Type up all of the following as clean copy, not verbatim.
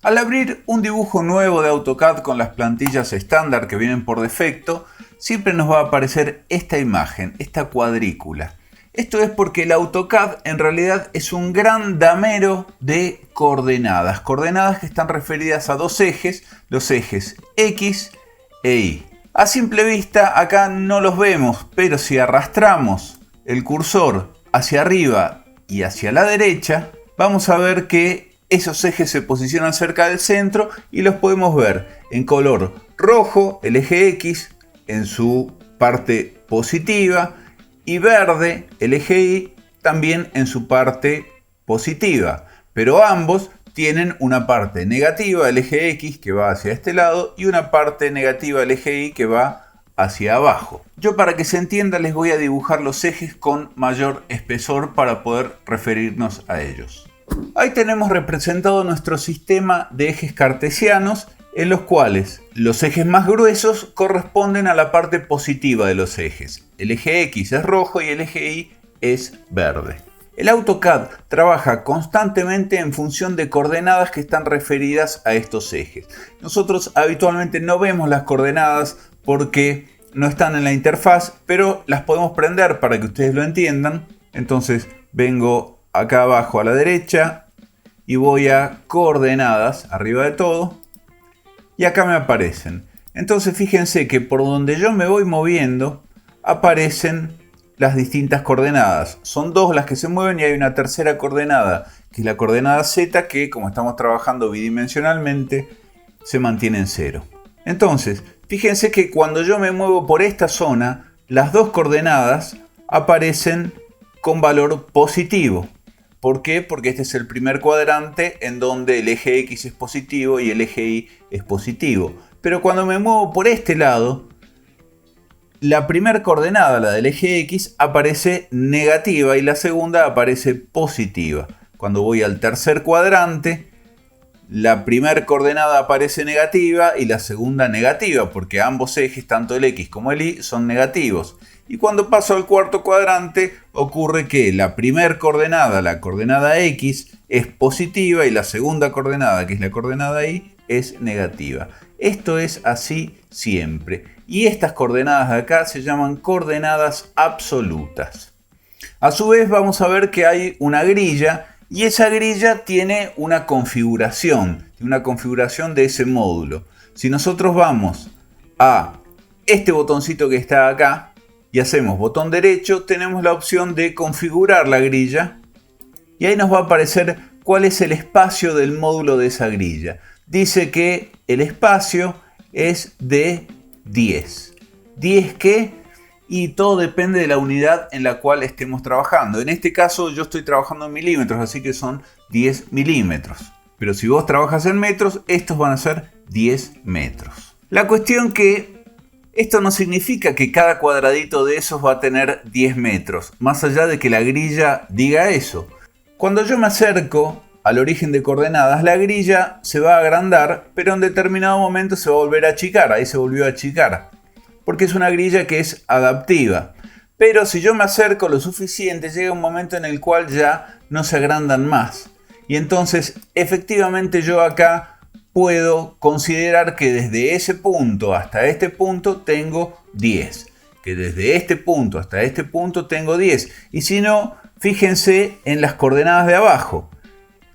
Al abrir un dibujo nuevo de AutoCAD con las plantillas estándar que vienen por defecto, siempre nos va a aparecer esta imagen, esta cuadrícula. Esto es porque el AutoCAD en realidad es un gran damero de coordenadas. Coordenadas que están referidas a dos ejes, los ejes X e Y. A simple vista acá no los vemos, pero si arrastramos el cursor hacia arriba y hacia la derecha, vamos a ver que esos ejes se posicionan cerca del centro y los podemos ver en color rojo, el eje X en su parte positiva, y verde, el eje Y, también en su parte positiva. Pero ambos tienen una parte negativa, el eje X, que va hacia este lado, y una parte negativa, el eje Y, que va hacia abajo. Yo, para que se entienda, les voy a dibujar los ejes con mayor espesor para poder referirnos a ellos. Ahí tenemos representado nuestro sistema de ejes cartesianos, en los cuales los ejes más gruesos corresponden a la parte positiva de los ejes. El eje X es rojo y el eje Y es verde. El AutoCAD trabaja constantemente en función de coordenadas que están referidas a estos ejes. Nosotros habitualmente no vemos las coordenadas porque no están en la interfaz, pero las podemos prender para que ustedes lo entiendan. Entonces vengo acá abajo a la derecha y voy a coordenadas, arriba de todo. Y acá me aparecen. Entonces fíjense que por donde yo me voy moviendo aparecen las distintas coordenadas. Son dos las que se mueven y hay una tercera coordenada, que es la coordenada Z, que como estamos trabajando bidimensionalmente se mantiene en 0. Entonces fíjense que cuando yo me muevo por esta zona, las dos coordenadas aparecen con valor positivo. ¿Por qué? Porque este es el primer cuadrante en donde el eje X es positivo y el eje Y es positivo. Pero cuando me muevo por este lado, la primera coordenada, la del eje X, aparece negativa y la segunda aparece positiva. Cuando voy al tercer cuadrante, la primera coordenada aparece negativa y la segunda negativa, porque ambos ejes, tanto el X como el Y, son negativos. Y cuando paso al cuarto cuadrante, ocurre que la primera coordenada, la coordenada X, es positiva y la segunda coordenada, que es la coordenada Y, es negativa. Esto es así siempre. Y estas coordenadas de acá se llaman coordenadas absolutas. A su vez vamos a ver que hay una grilla y esa grilla tiene una configuración de ese módulo. Si nosotros vamos a este botoncito que está acá, y hacemos botón derecho, tenemos la opción de configurar la grilla y ahí nos va a aparecer cuál es el espacio del módulo de esa grilla. Dice que el espacio es de 10. ¿10 qué? Y todo depende de la unidad en la cual estemos trabajando. En este caso yo estoy trabajando en milímetros, así que son 10 milímetros. Pero si vos trabajas en metros, estos van a ser 10 metros. La cuestión que esto no significa que cada cuadradito de esos va a tener 10 metros, más allá de que la grilla diga eso. Cuando yo me acerco al origen de coordenadas, la grilla se va a agrandar, pero en determinado momento se va a volver a achicar. Ahí se volvió a achicar, porque es una grilla que es adaptiva. Pero si yo me acerco lo suficiente, llega un momento en el cual ya no se agrandan más. Y entonces, efectivamente, yo acá puedo considerar que desde ese punto hasta este punto tengo 10. Que desde este punto hasta este punto tengo 10. Y si no, fíjense en las coordenadas de abajo.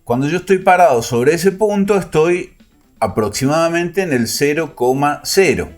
Cuando yo estoy parado sobre ese punto, estoy aproximadamente en el 0,0.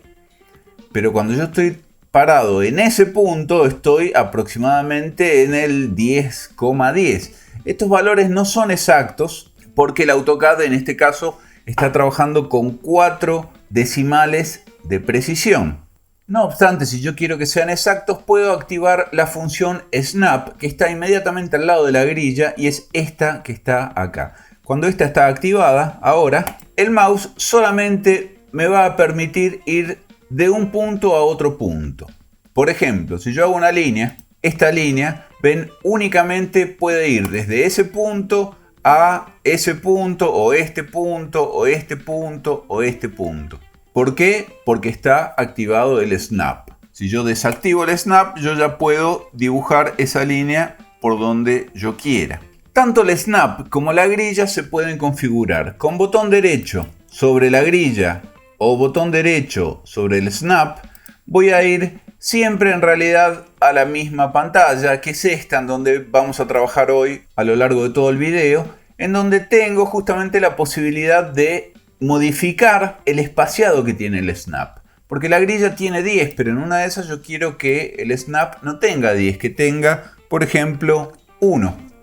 Pero cuando yo estoy parado en ese punto, estoy aproximadamente en el 10,10. Estos valores no son exactos porque el AutoCAD en este caso está trabajando con 4 decimales de precisión. No obstante, si yo quiero que sean exactos, puedo activar la función snap, que está inmediatamente al lado de la grilla, y es esta que está acá. Cuando esta está activada, ahora, el mouse solamente me va a permitir ir de un punto a otro punto. Por ejemplo, si yo hago una línea, esta línea, ven, únicamente puede ir desde ese punto a ese punto, o este punto, o este punto, o este punto. ¿Por qué? Porque está activado el snap. Si yo desactivo el snap, yo ya puedo dibujar esa línea por donde yo quiera. Tanto el snap como la grilla se pueden configurar con botón derecho sobre la grilla o botón derecho sobre el snap. Voy a ir siempre en realidad a la misma pantalla, que es esta en donde vamos a trabajar hoy a lo largo de todo el video, en donde tengo justamente la posibilidad de modificar el espaciado que tiene el snap. Porque la grilla tiene 10, pero en una de esas yo quiero que el snap no tenga 10, que tenga, por ejemplo, 1.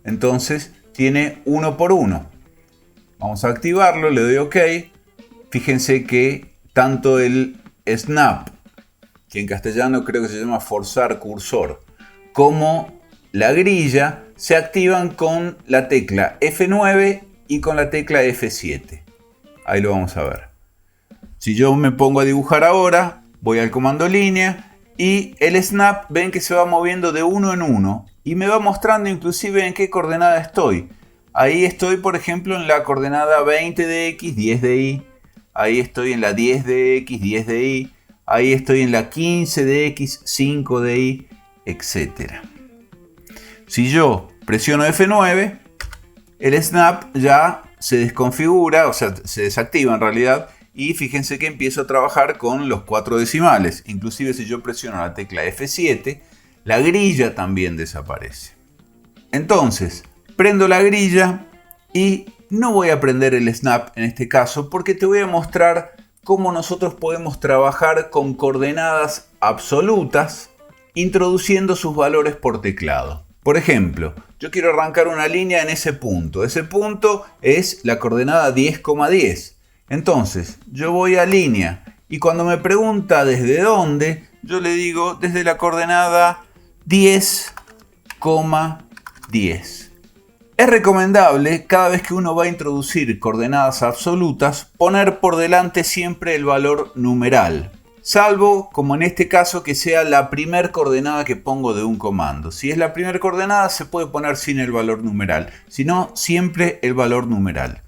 Entonces tiene 1 por 1. Vamos a activarlo, le doy OK. Fíjense que tanto el snap, que en castellano creo que se llama forzar cursor, como la grilla se activan con la tecla F9 y con la tecla F7. Ahí lo vamos a ver. Si yo me pongo a dibujar ahora, voy al comando línea y el snap, ven que se va moviendo de uno en uno y me va mostrando inclusive en qué coordenada estoy. Ahí estoy, por ejemplo, en la coordenada 20 de X, 10 de Y. Ahí estoy en la 10 de X, 10 de Y. Ahí estoy en la 15 de X, 5 de Y, etc. Si yo presiono F9, el snap ya se desconfigura, o sea, se desactiva en realidad. Y fíjense que empiezo a trabajar con los 4 decimales. Inclusive si yo presiono la tecla F7, la grilla también desaparece. Entonces, prendo la grilla y no voy a prender el snap en este caso porque te voy a mostrar cómo nosotros podemos trabajar con coordenadas absolutas introduciendo sus valores por teclado. Por ejemplo, yo quiero arrancar una línea en ese punto. Ese punto es la coordenada 10,10. Entonces, yo voy a línea y cuando me pregunta desde dónde, yo le digo desde la coordenada 10,10. Es recomendable, cada vez que uno va a introducir coordenadas absolutas, poner por delante siempre el valor numeral. Salvo, como en este caso, que sea la primer coordenada que pongo de un comando. Si es la primera coordenada, se puede poner sin el valor numeral. Si no, siempre el valor numeral.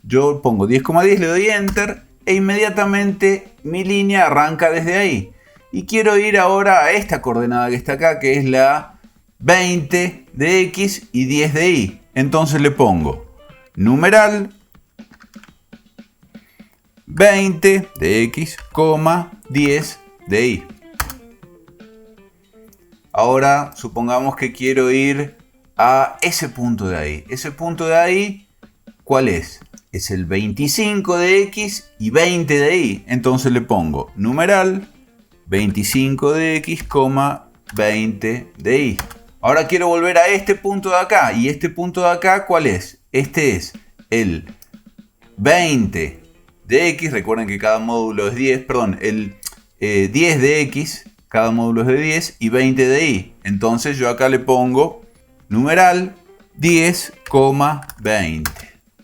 Yo pongo 10,10, le doy Enter e inmediatamente mi línea arranca desde ahí. Y quiero ir ahora a esta coordenada que está acá, que es la 20 de X y 10 de Y. Entonces le pongo numeral 20 de X, 10 de Y. Ahora supongamos que quiero ir a ese punto de ahí. Ese punto de ahí, ¿cuál es? Es el 25 de X y 20 de Y. Entonces le pongo numeral 25 de X, 20 de Y. Ahora quiero volver a este punto de acá. ¿Y este punto de acá cuál es? Este es el 20 de X. Recuerden que cada módulo es 10. Perdón, el 10 de X. Cada módulo es de 10 y 20 de Y. Entonces yo acá le pongo numeral 10,20.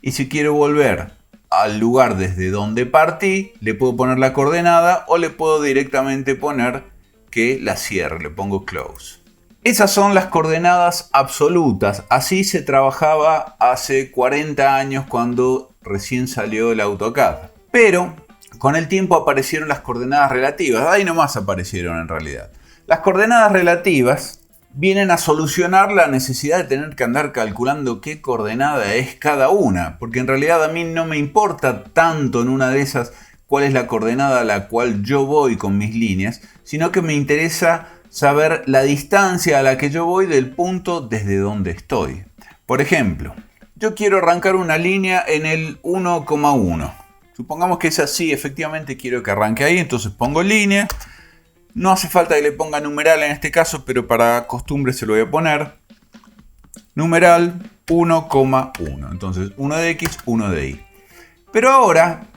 Y si quiero volver al lugar desde donde partí, le puedo poner la coordenada o le puedo directamente poner que la cierre, le pongo close. Esas son las coordenadas absolutas. Así se trabajaba hace 40 años cuando recién salió el AutoCAD. Pero con el tiempo aparecieron las coordenadas relativas. Ahí nomás aparecieron en realidad. Las coordenadas relativas vienen a solucionar la necesidad de tener que andar calculando qué coordenada es cada una, porque en realidad a mí no me importa tanto en una de esas cuál es la coordenada a la cual yo voy con mis líneas, sino que me interesa saber la distancia a la que yo voy del punto desde donde estoy. Por ejemplo, yo quiero arrancar una línea en el 1,1. Supongamos que es así, efectivamente quiero que arranque ahí, entonces pongo línea. No hace falta que le ponga numeral en este caso, pero para costumbre se lo voy a poner. Numeral 1,1. Entonces 1 de X, 1 de Y. Pero ahora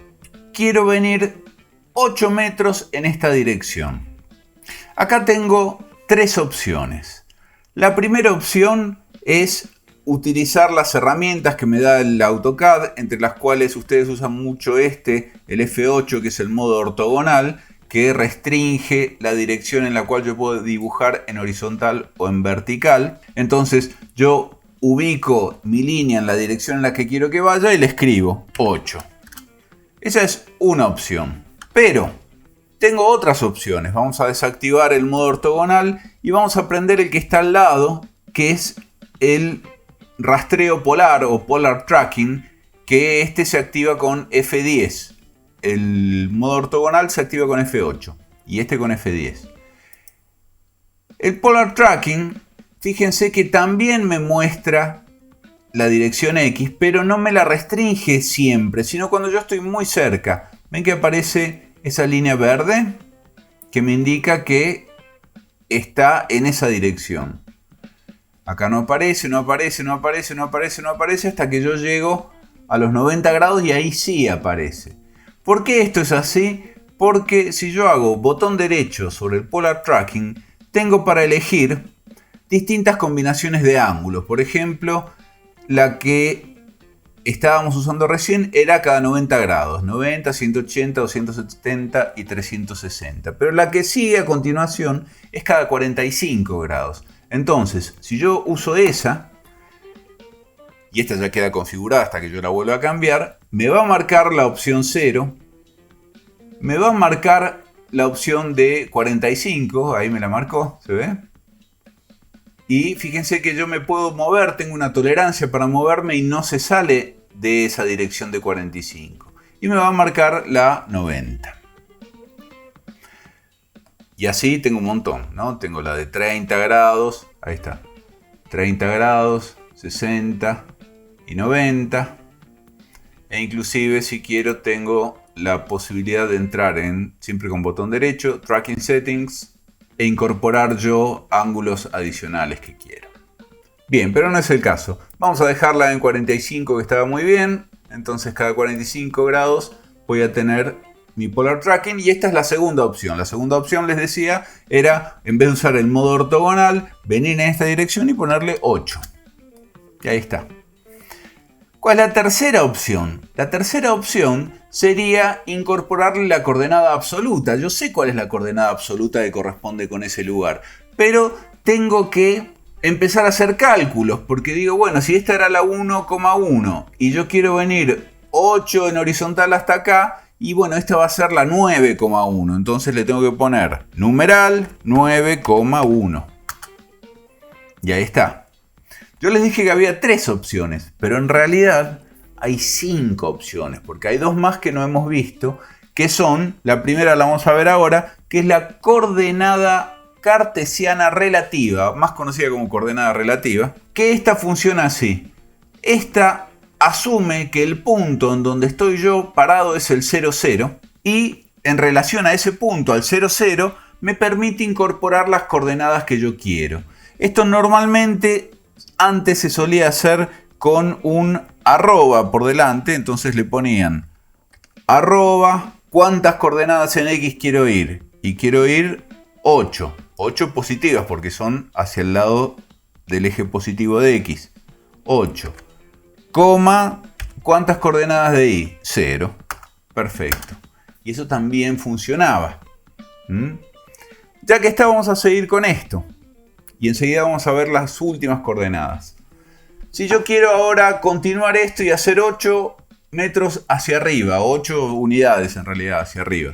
quiero venir 8 metros en esta dirección. Acá tengo 3 opciones. La primera opción es utilizar las herramientas que me da el AutoCAD, entre las cuales ustedes usan mucho el F8, que es el modo ortogonal, que restringe la dirección en la cual yo puedo dibujar en horizontal o en vertical. Entonces yo ubico mi línea en la dirección en la que quiero que vaya y le escribo 8. Esa es una opción. Pero tengo otras opciones. Vamos a desactivar el modo ortogonal y vamos a prender el que está al lado, que es el rastreo polar o polar tracking, que este se activa con F10. El modo ortogonal se activa con F8 y este con F10. El polar tracking, fíjense que también me muestra la dirección X, pero no me la restringe siempre, sino cuando yo estoy muy cerca. Ven que aparece esa línea verde que me indica que está en esa dirección. Acá no aparece, no aparece, no aparece, no aparece, no aparece hasta que yo llego a los 90 grados y ahí sí aparece. ¿Por qué esto es así? Porque si yo hago botón derecho sobre el polar tracking, tengo para elegir distintas combinaciones de ángulos. Por ejemplo, la que estábamos usando recién era cada 90 grados. 90, 180, 270 y 360. Pero la que sigue a continuación es cada 45 grados. Entonces, si yo uso esa, y esta ya queda configurada hasta que yo la vuelva a cambiar, me va a marcar la opción 0, me va a marcar la opción de 45, ahí me la marcó, ¿se ve? Y fíjense que yo me puedo mover, tengo una tolerancia para moverme y no se sale de esa dirección de 45. Y me va a marcar la 90. Y así tengo un montón, ¿no? Tengo la de 30 grados, ahí está, 30 grados, 60 y 90. E inclusive si quiero tengo la posibilidad de entrar en, siempre con botón derecho, Tracking Settings, e incorporar yo ángulos adicionales que quiero. Bien, pero no es el caso. Vamos a dejarla en 45, que estaba muy bien. Entonces cada 45 grados voy a tener mi polar tracking, y esta es la segunda opción. La segunda opción, les decía, era en vez de usar el modo ortogonal, venir en esta dirección y ponerle 8. Y ahí está. ¿Cuál es la tercera opción? La tercera opción sería incorporarle la coordenada absoluta. Yo sé cuál es la coordenada absoluta que corresponde con ese lugar, pero tengo que empezar a hacer cálculos, porque digo, bueno, si esta era la 1,1 y yo quiero venir 8 en horizontal hasta acá, y bueno, esta va a ser la 9,1. Entonces le tengo que poner numeral 9,1. Y ahí está. Yo les dije que había 3 opciones, pero en realidad hay 5 opciones, porque hay 2 más que no hemos visto, que son, la primera la vamos a ver ahora, que es la coordenada cartesiana relativa, más conocida como coordenada relativa, que esta funciona así. Esta asume que el punto en donde estoy yo parado es el 0, 0, y en relación a ese punto, al 0, 0, me permite incorporar las coordenadas que yo quiero. Esto normalmente antes se solía hacer con un arroba por delante, entonces le ponían arroba, ¿cuántas coordenadas en X quiero ir? Y quiero ir 8. 8 positivas porque son hacia el lado del eje positivo de X. 8. Coma, ¿cuántas coordenadas de Y? 0. Perfecto. Y eso también funcionaba. Ya que está, vamos a seguir con esto. Y enseguida vamos a ver las últimas coordenadas. Si yo quiero ahora continuar esto y hacer 8 metros hacia arriba, 8 unidades en realidad hacia arriba,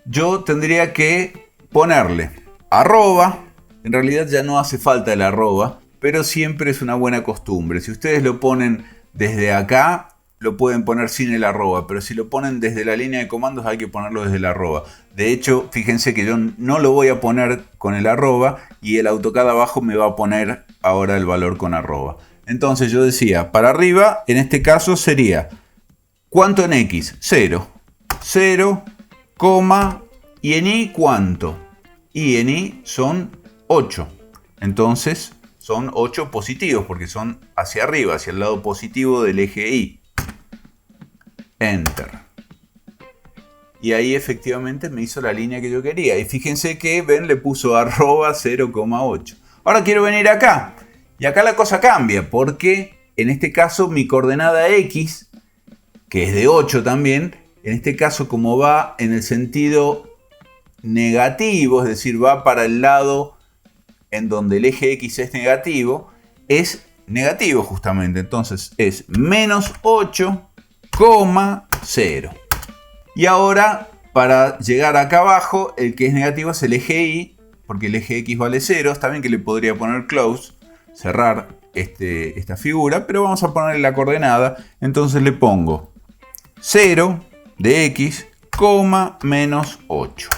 yo tendría que ponerle arroba. En realidad ya no hace falta el arroba, pero siempre es una buena costumbre. Si ustedes lo ponen desde acá, lo pueden poner sin el arroba, pero si lo ponen desde la línea de comandos hay que ponerlo desde el arroba. De hecho, fíjense que yo no lo voy a poner con el arroba y el AutoCAD abajo me va a poner ahora el valor con arroba. Entonces yo decía, para arriba, en este caso sería, ¿cuánto en X? 0. 0, y en Y, ¿cuánto? Y en Y son 8. Entonces son 8 positivos porque son hacia arriba, hacia el lado positivo del eje Y. Enter. Y ahí efectivamente me hizo la línea que yo quería. Y fíjense que, ven, le puso arroba 0,8. Ahora quiero venir acá. Y acá la cosa cambia porque en este caso mi coordenada X, que es de 8 también, en este caso como va en el sentido negativo, es decir, va para el lado en donde el eje X es negativo, es negativo justamente. Entonces es menos 8,0. Y ahora, para llegar acá abajo, el que es negativo es el eje Y, porque el eje X vale 0. Está bien que le podría poner close, cerrar esta figura, pero vamos a ponerle la coordenada. Entonces le pongo 0 de x, menos 8.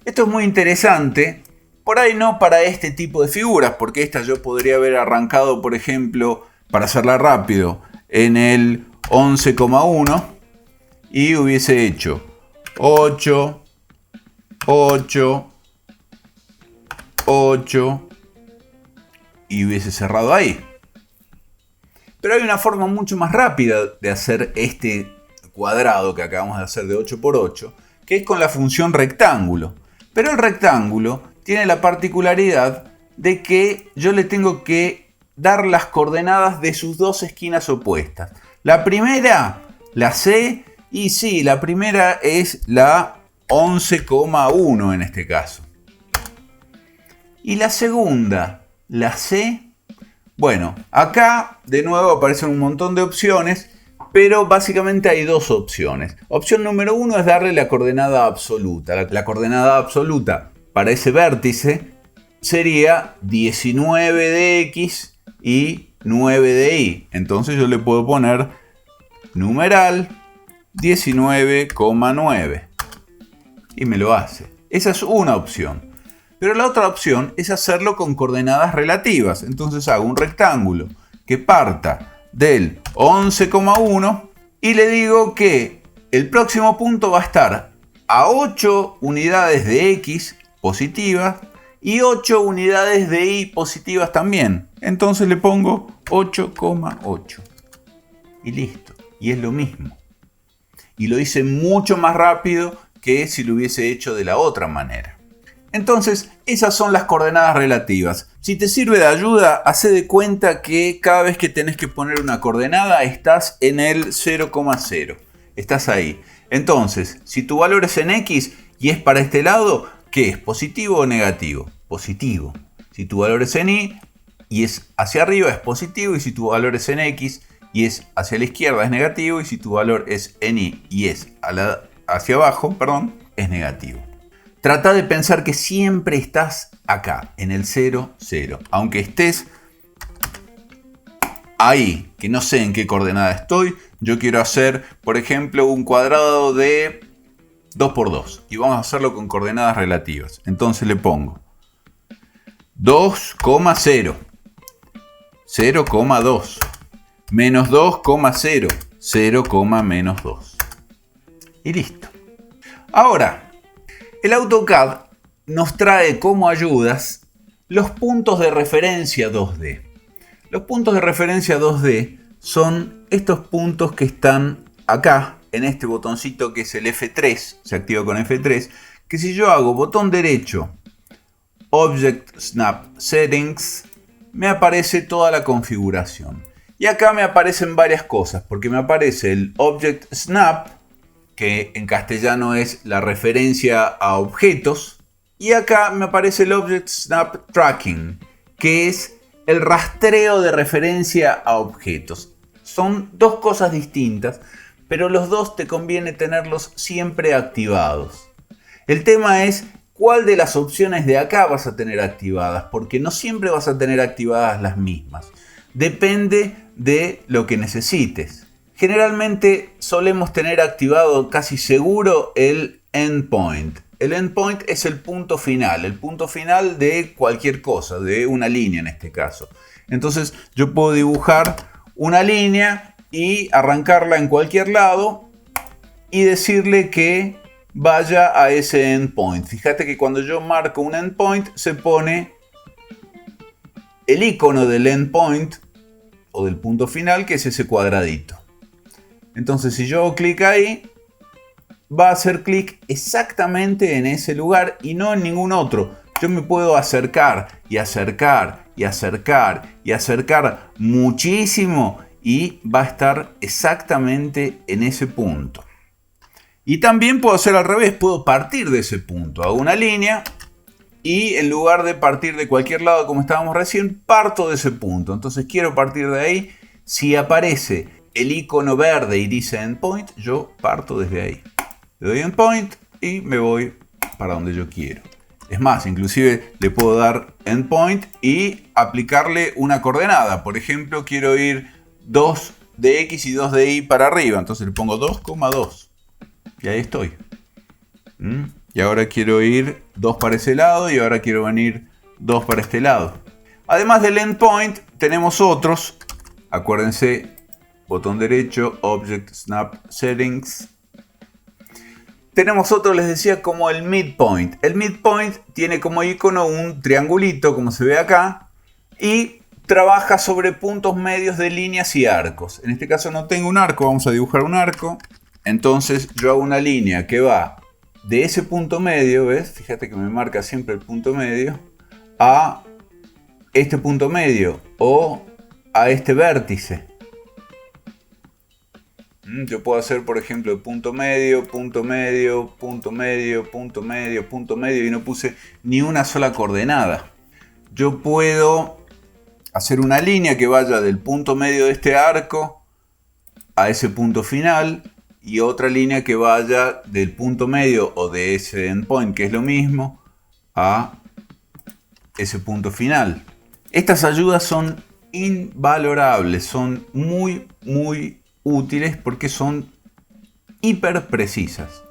Esto es muy interesante, por ahí no para este tipo de figuras, porque esta yo podría haber arrancado, por ejemplo, para hacerla rápido, en el 11,1 y hubiese hecho 8, 8, 8 y hubiese cerrado ahí. Pero hay una forma mucho más rápida de hacer este cuadrado que acabamos de hacer de 8 por 8, que es con la función rectángulo. Pero el rectángulo tiene la particularidad de que yo le tengo que dar las coordenadas de sus dos esquinas opuestas. La primera la sé, y sí, la primera es la 11,1 en este caso. Y la segunda, la sé. Bueno, acá de nuevo aparecen un montón de opciones, pero básicamente hay dos opciones. Opción número 1 es darle la coordenada absoluta. La coordenada absoluta para ese vértice sería 19 de x y 9 de y. Entonces yo le puedo poner numeral 19,9 y me lo hace. Esa es una opción. Pero la otra opción es hacerlo con coordenadas relativas. Entonces hago un rectángulo que parta del 11,1 y le digo que el próximo punto va a estar a 8 unidades de x positivas y 8 unidades de y positivas también. Entonces le pongo 8,8 y listo. Y es lo mismo. Y lo hice mucho más rápido que si lo hubiese hecho de la otra manera. Entonces, esas son las coordenadas relativas. Si te sirve de ayuda, hacé de cuenta que cada vez que tenés que poner una coordenada, estás en el 0,0. Estás ahí. Entonces, si tu valor es en x y es para este lado, ¿qué es? ¿Positivo o negativo? Positivo. Si tu valor es en y es hacia arriba, es positivo. Y si tu valor es en x y es hacia la izquierda, es negativo. Y si tu valor es en y es hacia abajo, es negativo. Trata de pensar que siempre estás acá, en el 0, 0. Aunque estés ahí, que no sé en qué coordenada estoy. Yo quiero hacer, por ejemplo, un cuadrado de 2 por 2. Y vamos a hacerlo con coordenadas relativas. Entonces le pongo 2,0, 0,2, menos 2,0, 0, menos 2. Y listo. Ahora, el AutoCAD nos trae como ayudas los puntos de referencia 2D. Los puntos de referencia 2D son estos puntos que están acá, en este botoncito que es el F3, se activa con F3, que si yo hago botón derecho, Object Snap Settings, me aparece toda la configuración. Y acá me aparecen varias cosas, porque me aparece el Object Snap, que en castellano es la referencia a objetos. Y acá me aparece el Object Snap Tracking, que es el rastreo de referencia a objetos. Son dos cosas distintas, pero los dos te conviene tenerlos siempre activados. El tema es cuál de las opciones de acá vas a tener activadas, porque no siempre vas a tener activadas las mismas. Depende de lo que necesites. Generalmente solemos tener activado casi seguro el endpoint. El endpoint es el punto final de cualquier cosa, de una línea en este caso. Entonces yo puedo dibujar una línea y arrancarla en cualquier lado y decirle que vaya a ese endpoint. Fíjate que cuando yo marco un endpoint se pone el icono del endpoint o del punto final, que es ese cuadradito. Entonces si yo hago clic ahí, va a hacer clic exactamente en ese lugar y no en ningún otro. Yo me puedo acercar y acercar y acercar y acercar muchísimo y va a estar exactamente en ese punto. Y también puedo hacer al revés, puedo partir de ese punto. Hago una línea y en lugar de partir de cualquier lado como estábamos recién, parto de ese punto. Entonces quiero partir de ahí. Si aparece el icono verde y dice endpoint, yo parto desde ahí. Le doy endpoint y me voy para donde yo quiero. Es más, inclusive le puedo dar endpoint y aplicarle una coordenada. Por ejemplo, quiero ir 2 de X y 2 de Y para arriba. Entonces le pongo 2,2. Y ahí estoy. Y ahora quiero ir 2 para ese lado y ahora quiero venir 2 para este lado. Además del endpoint, tenemos otros. Acuérdense, botón derecho, Object Snap Settings. Tenemos otro, les decía, como el midpoint. El midpoint tiene como icono un triangulito, como se ve acá, y trabaja sobre puntos medios de líneas y arcos. En este caso no tengo un arco, vamos a dibujar un arco. Entonces yo hago una línea que va de ese punto medio, ¿ves? Fíjate que me marca siempre el punto medio, a este punto medio o a este vértice. Yo puedo hacer, por ejemplo, punto medio, punto medio, punto medio, punto medio, punto medio y no puse ni una sola coordenada. Yo puedo hacer una línea que vaya del punto medio de este arco a ese punto final y otra línea que vaya del punto medio o de ese endpoint, que es lo mismo, a ese punto final. Estas ayudas son invalorables, son muy útiles porque son hiper precisas.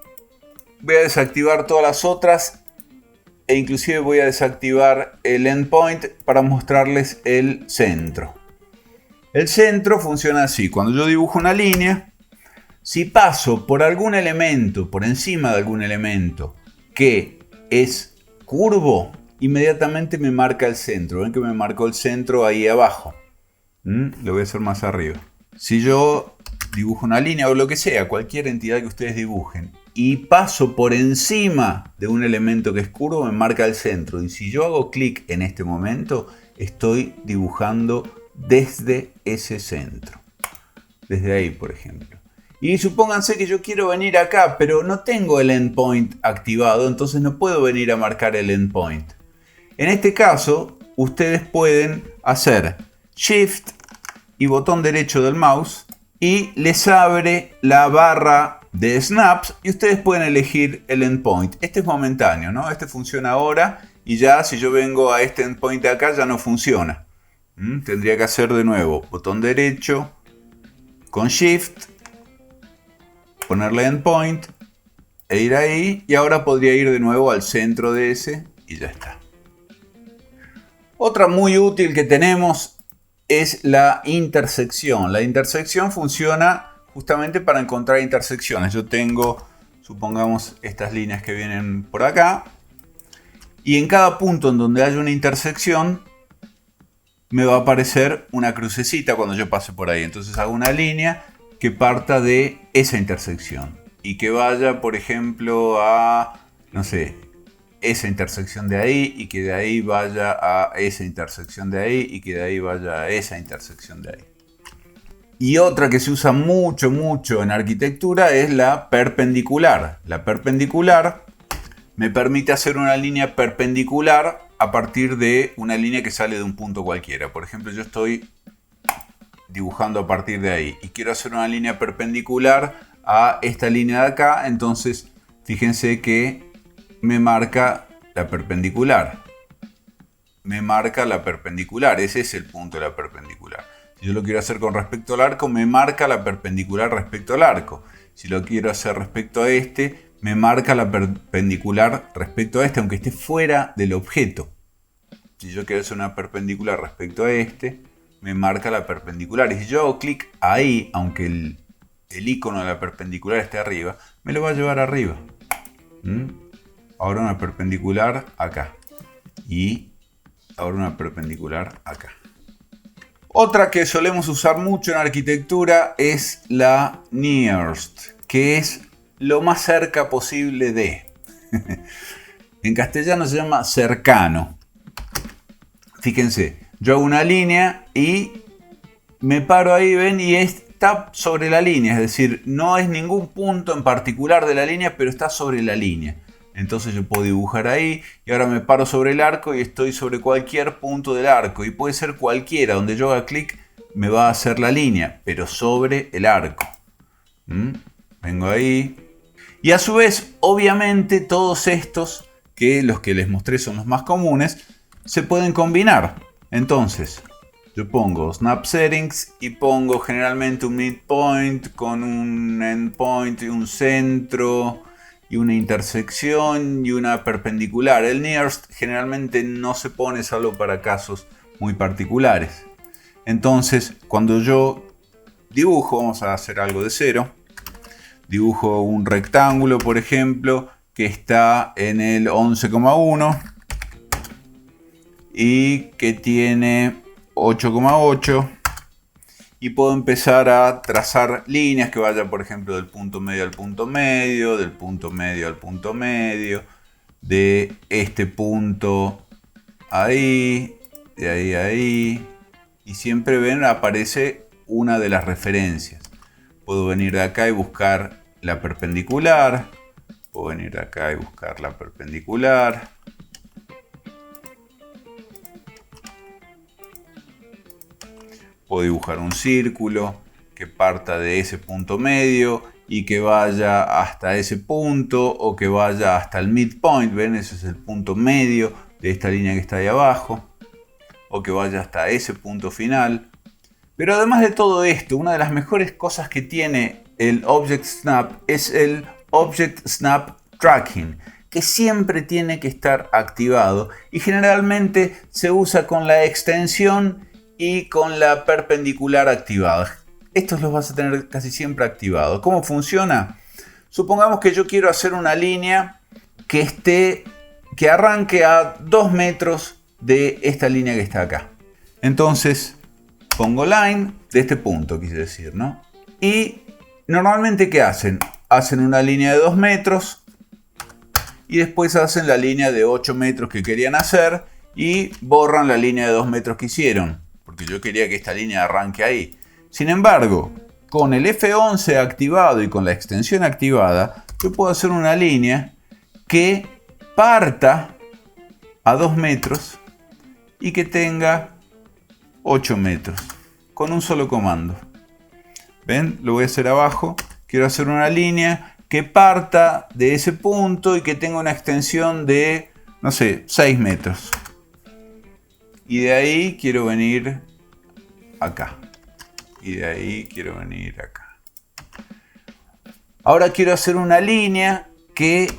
Voy a desactivar todas las otras e inclusive voy a desactivar el endpoint para mostrarles el centro. El centro funciona así: cuando yo dibujo una línea, si paso por algún elemento, por encima de algún elemento que es curvo, inmediatamente me marca el centro. Ven que me marcó el centro ahí abajo. Lo voy a hacer más arriba. Si yo dibujo una línea o lo que sea, cualquier entidad que ustedes dibujen, y paso por encima de un elemento que es curvo, me marca el centro. Y si yo hago clic en este momento, estoy dibujando desde ese centro. Desde ahí, por ejemplo. Y supónganse que yo quiero venir acá, pero no tengo el endpoint activado, entonces no puedo venir a marcar el endpoint. En este caso, ustedes pueden hacer Shift y botón derecho del mouse y les abre la barra de snaps y ustedes pueden elegir el endpoint. Este es momentáneo, ¿no? Este funciona ahora y ya si yo vengo a este endpoint de acá ya no funciona. Tendría que hacer de nuevo botón derecho con Shift, ponerle endpoint e ir ahí, y ahora podría ir de nuevo al centro de ese y ya está. Otra muy útil que tenemos es la intersección. La intersección funciona justamente para encontrar intersecciones. Yo tengo, supongamos, estas líneas que vienen por acá, y en cada punto en donde haya una intersección me va a aparecer una crucecita cuando yo pase por ahí. Entonces hago una línea que parta de esa intersección y que vaya, por ejemplo, a, no sé, esa intersección de ahí, y que de ahí vaya a esa intersección de ahí, y que de ahí vaya a esa intersección de ahí. Y otra que se usa mucho en arquitectura es la perpendicular. La perpendicular me permite hacer una línea perpendicular a partir de una línea que sale de un punto cualquiera. Por ejemplo, yo estoy dibujando a partir de ahí y quiero hacer una línea perpendicular a esta línea de acá. Entonces, fíjense que me marca la perpendicular. Me marca la perpendicular. Ese es el punto de la perpendicular. Si yo lo quiero hacer con respecto al arco, me marca la perpendicular respecto al arco. Si lo quiero hacer respecto a este, me marca la perpendicular respecto a este, aunque esté fuera del objeto. Si yo quiero hacer una perpendicular respecto a este, me marca la perpendicular. Y si yo hago clic ahí, aunque el icono de la perpendicular esté arriba, me lo va a llevar arriba. Ahora una perpendicular acá. Y ahora una perpendicular acá. Otra que solemos usar mucho en arquitectura es la nearest, que es lo más cerca posible de. En castellano se llama cercano. Fíjense, yo hago una línea y me paro ahí, ven, y está sobre la línea. Es decir, no es ningún punto en particular de la línea, pero está sobre la línea. Entonces yo puedo dibujar ahí y ahora me paro sobre el arco y estoy sobre cualquier punto del arco. Y puede ser cualquiera, donde yo haga clic me va a hacer la línea, pero sobre el arco. Vengo ahí. Y a su vez, obviamente, todos estos que los que les mostré son los más comunes, se pueden combinar. Entonces, yo pongo Snap Settings y pongo generalmente un midpoint con un endpoint y un centro y una intersección y una perpendicular. El nearest generalmente no se pone salvo para casos muy particulares. Entonces, cuando yo dibujo, vamos a hacer algo de cero. Dibujo un rectángulo, por ejemplo, que está en el 11,1 y que tiene 8,8 y puedo empezar a trazar líneas que vayan, por ejemplo, del punto medio al punto medio, del punto medio al punto medio, de este punto ahí, de ahí a ahí, y siempre ven aparece una de las referencias. Puedo venir de acá y buscar la perpendicular, puedo venir de acá y buscar la perpendicular. Puedo dibujar un círculo que parta de ese punto medio y que vaya hasta ese punto o que vaya hasta el midpoint. ¿Ven? Ese es el punto medio de esta línea que está ahí abajo. O que vaya hasta ese punto final. Pero además de todo esto, una de las mejores cosas que tiene el Object Snap es el Object Snap Tracking, que siempre tiene que estar activado y generalmente se usa con la extensión y con la perpendicular activada. Estos los vas a tener casi siempre activados. ¿Cómo funciona? Supongamos que yo quiero hacer una línea que arranque a 2 metros de esta línea que está acá. Entonces pongo line de este punto, quise decir, ¿no? Y normalmente, ¿qué hacen? Hacen una línea de 2 metros y después hacen la línea de 8 metros que querían hacer y borran la línea de 2 metros que hicieron, porque yo quería que esta línea arranque ahí. Sin embargo, con el F11 activado y con la extensión activada, yo puedo hacer una línea que parta a 2 metros y que tenga 8 metros con un solo comando. ¿Ven? Lo voy a hacer abajo. Quiero hacer una línea que parta de ese punto y que tenga una extensión de, no sé, 6 metros. Y de ahí quiero venir acá. Y de ahí quiero venir acá. Ahora quiero hacer una línea que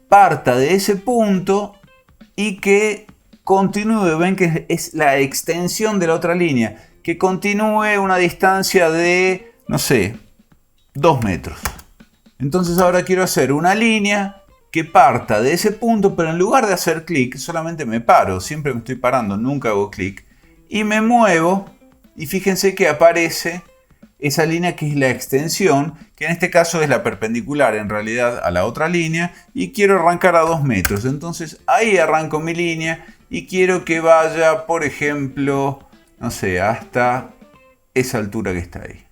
parta de ese punto y que continúe. Ven que es la extensión de la otra línea. Que continúe una distancia de, no sé, 2 metros. Entonces ahora quiero hacer una línea que parta de ese punto, pero en lugar de hacer clic, solamente me paro. Siempre me estoy parando, nunca hago clic. Y me muevo y fíjense que aparece esa línea que es la extensión, que en este caso es la perpendicular en realidad a la otra línea, y quiero arrancar a 2 metros. Entonces ahí arranco mi línea y quiero que vaya, por ejemplo, no sé, hasta esa altura que está ahí.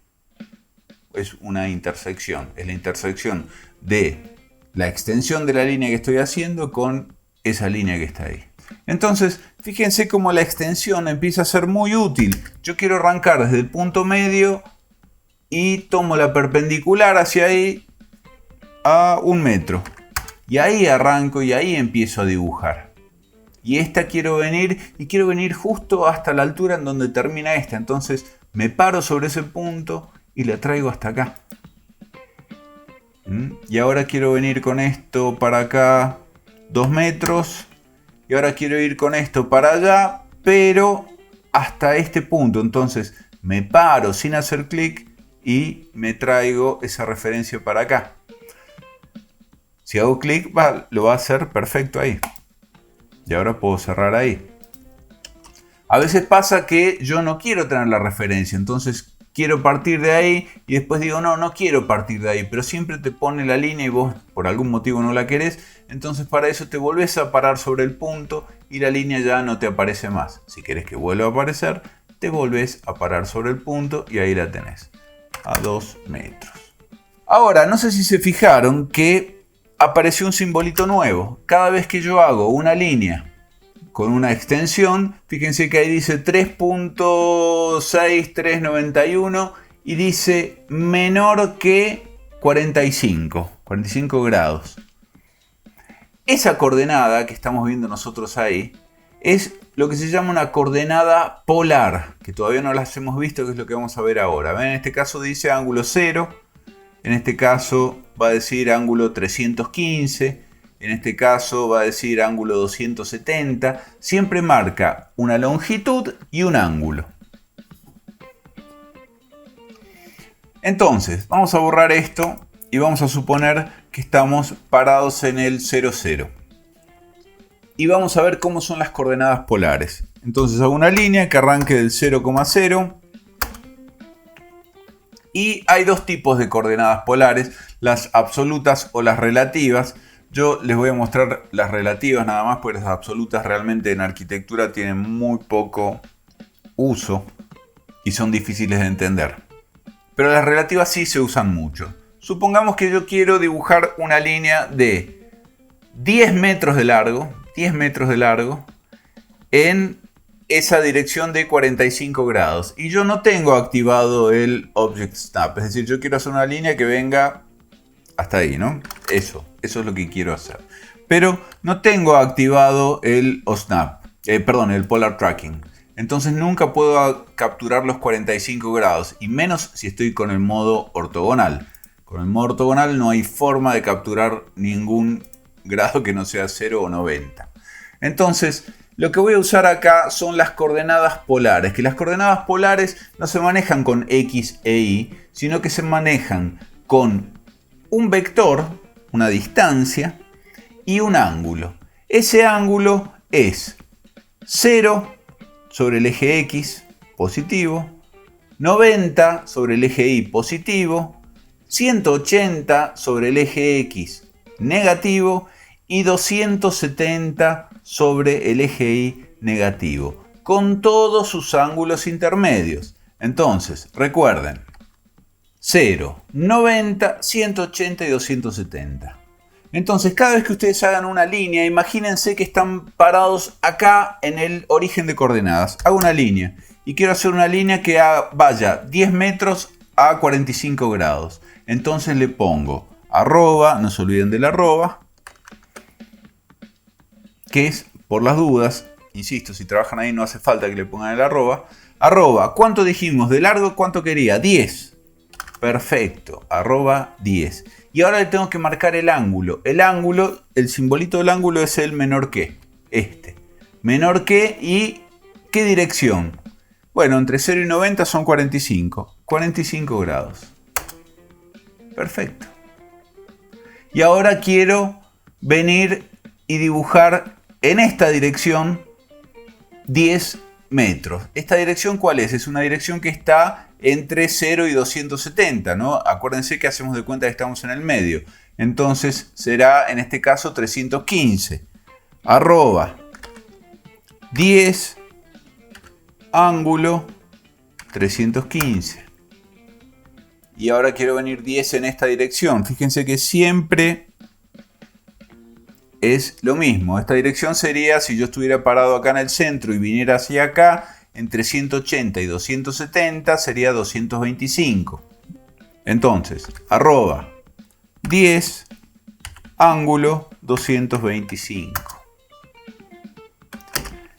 Es una intersección, es la intersección de la extensión de la línea que estoy haciendo con esa línea que está ahí. Entonces, fíjense cómo la extensión empieza a ser muy útil. Yo quiero arrancar desde el punto medio y tomo la perpendicular hacia ahí a 1 metro. Y ahí arranco y ahí empiezo a dibujar. Y esta quiero venir justo hasta la altura en donde termina esta. Entonces me paro sobre ese punto y la traigo hasta acá. Y ahora quiero venir con esto para acá 2 metros. Y ahora quiero ir con esto para allá, pero hasta este punto. Entonces me paro sin hacer clic y me traigo esa referencia para acá. Si hago clic, lo va a hacer perfecto ahí. Y ahora puedo cerrar ahí. A veces pasa que yo no quiero tener la referencia, entonces quiero partir de ahí y después digo no quiero partir de ahí, pero siempre te pone la línea y vos por algún motivo no la querés, entonces para eso te volvés a parar sobre el punto y la línea ya no te aparece más. Si querés que vuelva a aparecer, te volvés a parar sobre el punto y ahí la tenés, a 2 metros. Ahora, no sé si se fijaron que apareció un simbolito nuevo. Cada vez que yo hago una línea con una extensión, fíjense que ahí dice 3.6391 y dice menor que 45 grados. Esa coordenada que estamos viendo nosotros ahí es lo que se llama una coordenada polar, que todavía no las hemos visto, que es lo que vamos a ver ahora. ¿Ven? En este caso dice ángulo 0, en este caso va a decir ángulo 315, en este caso va a decir ángulo 270. Siempre marca una longitud y un ángulo. Entonces, vamos a borrar esto y vamos a suponer que estamos parados en el 0, 0. Y vamos a ver cómo son las coordenadas polares. Entonces hago una línea que arranque del 0,0. Y hay dos tipos de coordenadas polares, las absolutas o las relativas. Yo les voy a mostrar las relativas nada más, porque las absolutas realmente en arquitectura tienen muy poco uso y son difíciles de entender. Pero las relativas sí se usan mucho. Supongamos que yo quiero dibujar una línea de 10 metros de largo, en esa dirección de 45 grados. Y yo no tengo activado el Object Snap. Es decir, yo quiero hacer una línea que venga hasta ahí, ¿no? Eso es lo que quiero hacer. Pero no tengo activado el OSNAP, el Polar Tracking. Entonces nunca puedo capturar los 45 grados. Y menos si estoy con el modo ortogonal. Con el modo ortogonal no hay forma de capturar ningún grado que no sea 0 o 90. Entonces, lo que voy a usar acá son las coordenadas polares. Que las coordenadas polares no se manejan con X e Y, sino que se manejan con un vector, una distancia y un ángulo. Ese ángulo es 0 sobre el eje X, positivo, 90 sobre el eje Y, positivo, 180 sobre el eje X, negativo, y 270 sobre el eje Y, negativo, con todos sus ángulos intermedios. Entonces, recuerden, 0, 90, 180 y 270. Entonces, cada vez que ustedes hagan una línea, imagínense que están parados acá en el origen de coordenadas. Hago una línea y quiero hacer una línea que vaya 10 metros a 45 grados. Entonces le pongo arroba, no se olviden del arroba, que es por las dudas, insisto, si trabajan ahí no hace falta que le pongan el arroba. Arroba, ¿cuánto dijimos de largo? ¿Cuánto quería? 10. Perfecto, arroba 10. Y ahora le tengo que marcar el ángulo. El ángulo, el simbolito del ángulo es el menor que, este. Menor que y ¿qué dirección? Bueno, entre 0 y 90 son 45. 45 grados. Perfecto. Y ahora quiero venir y dibujar en esta dirección 10 metros. ¿Esta dirección cuál es? Es una dirección que está entre 0 y 270, ¿no? Acuérdense que hacemos de cuenta que estamos en el medio. Entonces será en este caso 315. Arroba 10 ángulo 315. Y ahora quiero venir 10 en esta dirección. Fíjense que siempre es lo mismo. Esta dirección sería, si yo estuviera parado acá en el centro y viniera hacia acá, entre 180 y 270 sería 225. Entonces, arroba 10 ángulo 225.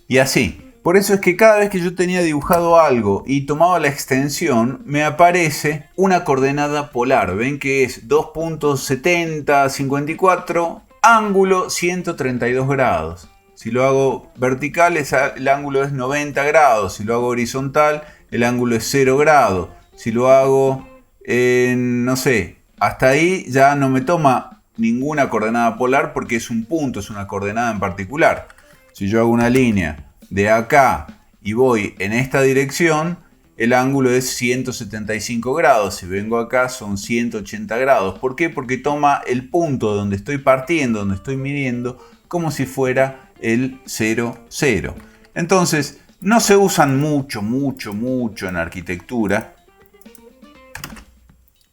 Y así. Por eso es que cada vez que yo tenía dibujado algo y tomaba la extensión, me aparece una coordenada polar. Ven que es 2.7054 ángulo 132 grados. Si lo hago vertical, el ángulo es 90 grados. Si lo hago horizontal, el ángulo es 0 grados. Si lo hago, no sé, hasta ahí ya no me toma ninguna coordenada polar porque es un punto, es una coordenada en particular. Si yo hago una línea de acá y voy en esta dirección, el ángulo es 175 grados. Si vengo acá son 180 grados. ¿Por qué? Porque toma el punto donde estoy partiendo, donde estoy midiendo, como si fuera el 0, 0. Entonces, no se usan mucho en arquitectura,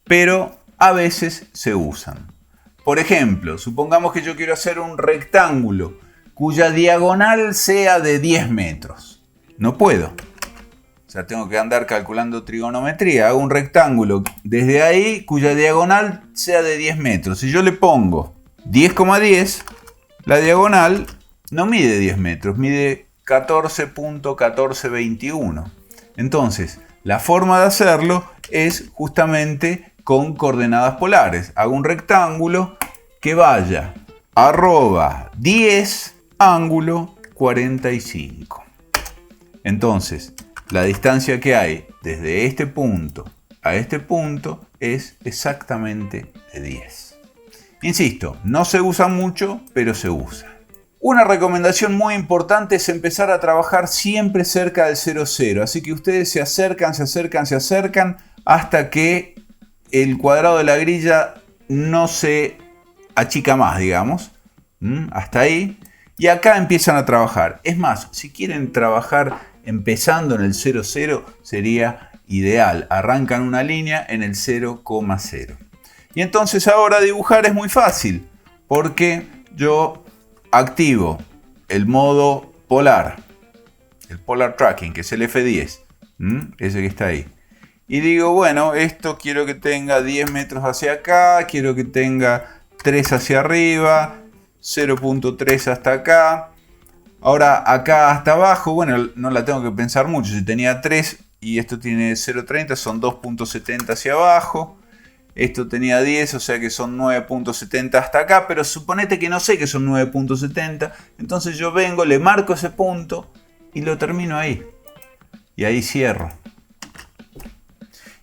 pero a veces se usan. Por ejemplo, supongamos que yo quiero hacer un rectángulo cuya diagonal sea de 10 metros. No puedo. O sea, tengo que andar calculando trigonometría. Hago un rectángulo desde ahí cuya diagonal sea de 10 metros. Si yo le pongo 10,10, La diagonal no mide 10 metros, mide 14.1421. Entonces, la forma de hacerlo es justamente con coordenadas polares. Hago un rectángulo que vaya arroba 10 ángulo 45. Entonces, la distancia que hay desde este punto a este punto es exactamente de 10. Insisto, no se usa mucho, pero se usa. Una recomendación muy importante es empezar a trabajar siempre cerca del 0,0. Así que ustedes se acercan hasta que el cuadrado de la grilla no se achica más, digamos. Hasta ahí. Y acá empiezan a trabajar. Es más, si quieren trabajar empezando en el 0,0 sería ideal. Arrancan una línea en el 0,0. Y entonces ahora dibujar es muy fácil. Porque yo activo el modo polar. El polar tracking, que es el F10. Ese que está ahí. Y digo, bueno, esto quiero que tenga 10 metros hacia acá. Quiero que tenga 3 hacia arriba. 0.3 hasta acá. Ahora acá hasta abajo, bueno, no la tengo que pensar mucho. Si tenía 3 y esto tiene 0.30, son 2.70 hacia abajo. Esto tenía 10, o sea que son 9.70 hasta acá. Pero suponete que no sé que son 9.70. Entonces yo vengo, le marco ese punto y lo termino ahí. Y ahí cierro.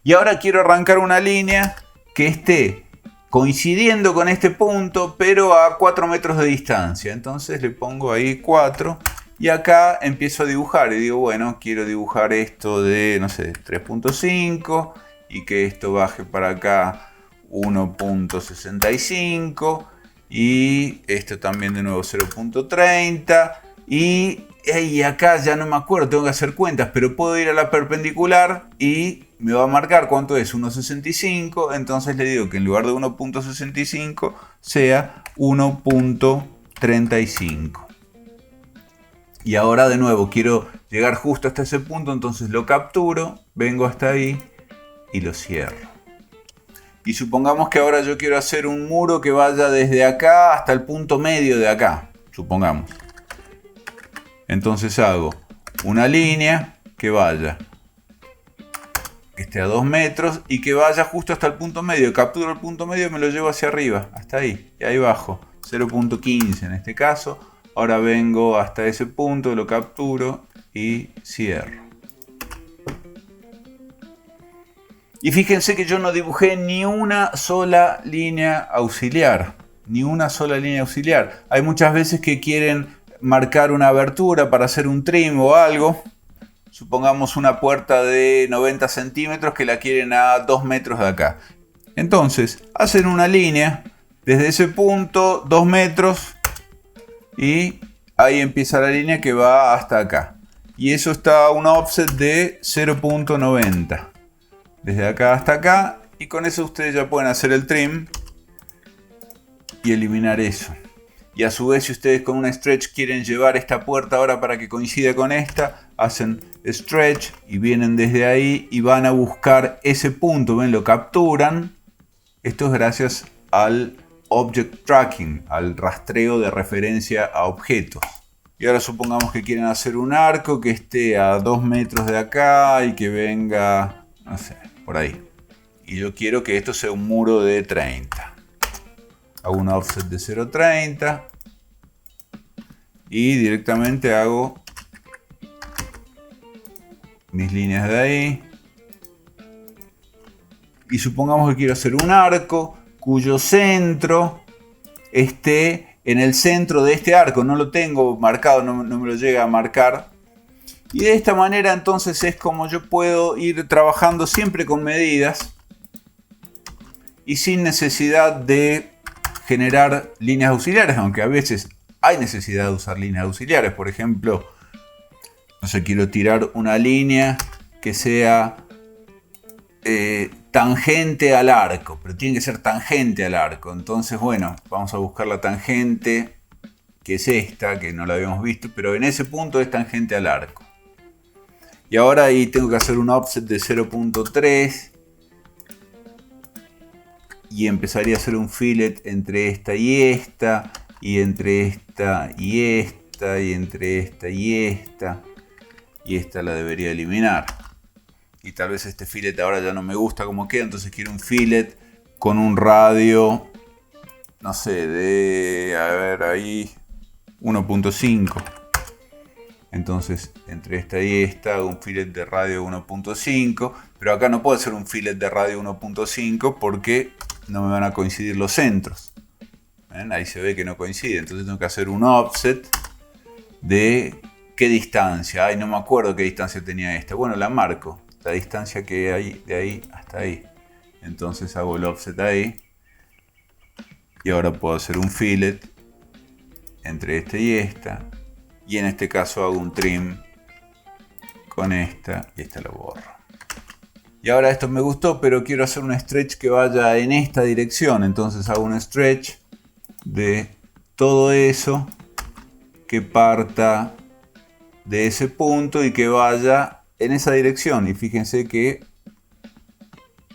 Y ahora quiero arrancar una línea que esté coincidiendo con este punto, pero a 4 metros de distancia. Entonces le pongo ahí 4 y acá empiezo a dibujar. Y digo, bueno, quiero dibujar esto de, no sé, 3.5 y que esto baje para acá 1.65 y esto también de nuevo 0.30 y acá ya no me acuerdo, tengo que hacer cuentas, pero puedo ir a la perpendicular y me va a marcar cuánto es 1.65, entonces le digo que en lugar de 1.65 sea 1.35. Y ahora de nuevo quiero llegar justo hasta ese punto, entonces lo capturo, vengo hasta ahí y lo cierro. Y supongamos que ahora yo quiero hacer un muro que vaya desde acá hasta el punto medio de acá, supongamos. Entonces hago una línea que vaya, que esté a 2 metros y que vaya justo hasta el punto medio. Capturo el punto medio y me lo llevo hacia arriba, hasta ahí. Y ahí bajo, 0.15 en este caso. Ahora vengo hasta ese punto, lo capturo y cierro. Y fíjense que yo no dibujé ni una sola línea auxiliar. Ni una sola línea auxiliar. Hay muchas veces que quieren marcar una abertura para hacer un trim o algo. Supongamos una puerta de 90 centímetros que la quieren a 2 metros de acá. Entonces, hacen una línea desde ese punto, 2 metros, y ahí empieza la línea que va hasta acá. Y eso está a un offset de 0.90. Desde acá hasta acá. Y con eso ustedes ya pueden hacer el trim y eliminar eso. Y a su vez, si ustedes con una stretch quieren llevar esta puerta ahora para que coincida con esta, hacen stretch y vienen desde ahí y van a buscar ese punto. ¿Ven? Lo capturan. Esto es gracias al object tracking, al rastreo de referencia a objetos. Y ahora supongamos que quieren hacer un arco que esté a 2 metros de acá y que venga, no sé, por ahí. Y yo quiero que esto sea un muro de 30. Hago un offset de 0.30 y directamente hago mis líneas de ahí. Y supongamos que quiero hacer un arco cuyo centro esté en el centro de este arco. No lo tengo marcado, no me lo llega a marcar. Y de esta manera entonces es como yo puedo ir trabajando siempre con medidas y sin necesidad de generar líneas auxiliares, aunque a veces hay necesidad de usar líneas auxiliares. Por ejemplo, no sé, quiero tirar una línea que sea tangente al arco, pero tiene que ser tangente al arco. Entonces, bueno, vamos a buscar la tangente, que es esta, que no la habíamos visto, pero en ese punto es tangente al arco. Y ahora ahí tengo que hacer un offset de 0.3 y empezaría a hacer un fillet entre esta y esta. y entre esta y esta, y entre esta y esta la debería eliminar. Y tal vez este fillet ahora ya no me gusta como queda, entonces quiero un fillet con un radio, no sé, de, a ver, ahí 1.5. Entonces entre esta y esta hago un fillet de radio 1.5, pero acá no puedo hacer un fillet de radio 1.5 porque no me van a coincidir los centros. ¿Ven? Ahí se ve que no coincide, entonces tengo que hacer un offset de qué distancia. Ay, no me acuerdo qué distancia tenía esta. Bueno, la marco, la distancia que hay de ahí hasta ahí. Entonces hago el offset ahí y ahora puedo hacer un fillet entre esta y esta. Y en este caso hago un trim con esta y esta lo borro. Y ahora esto me gustó, pero quiero hacer un stretch que vaya en esta dirección. Entonces hago un stretch de todo eso que parta de ese punto y que vaya en esa dirección. Y fíjense que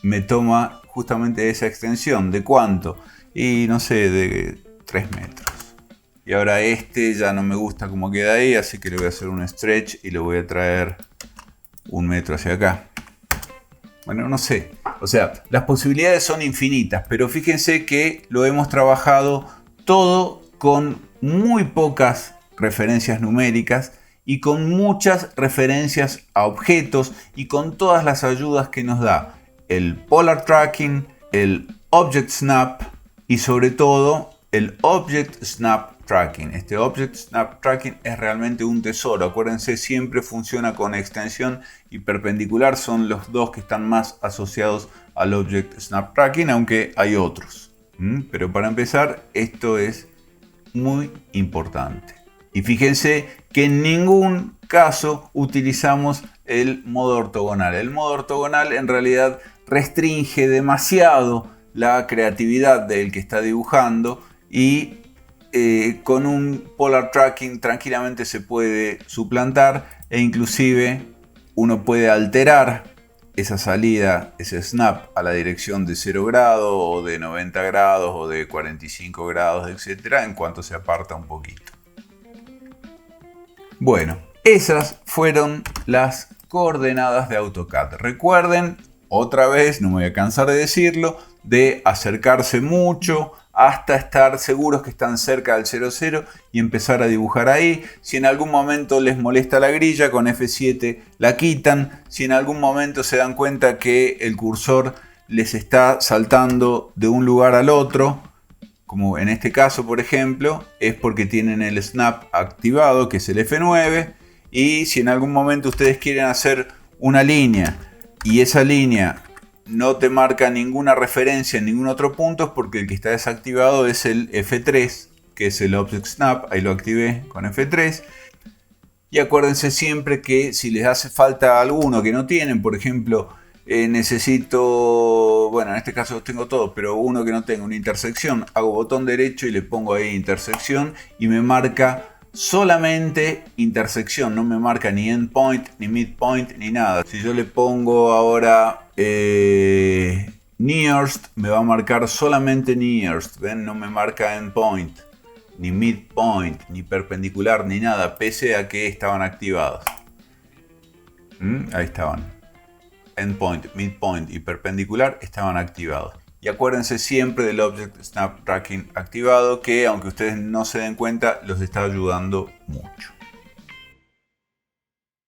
me toma justamente esa extensión. ¿De cuánto? Y no sé, de 3 metros. Y ahora este ya no me gusta como queda ahí, así que le voy a hacer un stretch y le voy a traer 1 metro hacia acá. Bueno, no sé. O sea, las posibilidades son infinitas, pero fíjense que lo hemos trabajado todo con muy pocas referencias numéricas y con muchas referencias a objetos y con todas las ayudas que nos da el Polar Tracking, el Object Snap y sobre todo el Object Snap Tracking. Este Object Snap Tracking es realmente un tesoro. Acuérdense, siempre funciona con extensión y perpendicular. Son los dos que están más asociados al Object Snap Tracking, aunque hay otros. Pero para empezar, esto es muy importante. Y fíjense que en ningún caso utilizamos el modo ortogonal. El modo ortogonal en realidad restringe demasiado la creatividad del que está dibujando y con un Polar Tracking tranquilamente se puede suplantar e inclusive uno puede alterar esa salida, ese snap a la dirección de 0 grados o de 90 grados o de 45 grados, etcétera, en cuanto se aparta un poquito. Bueno, esas fueron las coordenadas de AutoCAD. Recuerden, otra vez, no me voy a cansar de decirlo, de acercarse mucho hasta estar seguros que están cerca del 00 y empezar a dibujar ahí. Si en algún momento les molesta la grilla, con F7 la quitan. Si en algún momento se dan cuenta que el cursor les está saltando de un lugar al otro, como en este caso por ejemplo, es porque tienen el snap activado, que es el F9. Y si en algún momento ustedes quieren hacer una línea y esa línea no te marca ninguna referencia en ningún otro punto, es porque el que está desactivado es el F3, que es el Object Snap. Ahí lo activé con F3. Y acuérdense siempre que si les hace falta alguno que no tienen, por ejemplo, necesito, bueno, en este caso tengo todo, pero uno que no tengo, una intersección, hago botón derecho y le pongo ahí intersección y me marca solamente intersección, no me marca ni endpoint, ni midpoint, ni nada. Si yo le pongo ahora nearest, me va a marcar solamente nearest, ¿ven? No me marca endpoint, ni midpoint, ni perpendicular, ni nada, pese a que estaban activados. Ahí estaban. Endpoint, midpoint y perpendicular estaban activados. Y acuérdense siempre del Object Snap Tracking activado, que aunque ustedes no se den cuenta, los está ayudando mucho.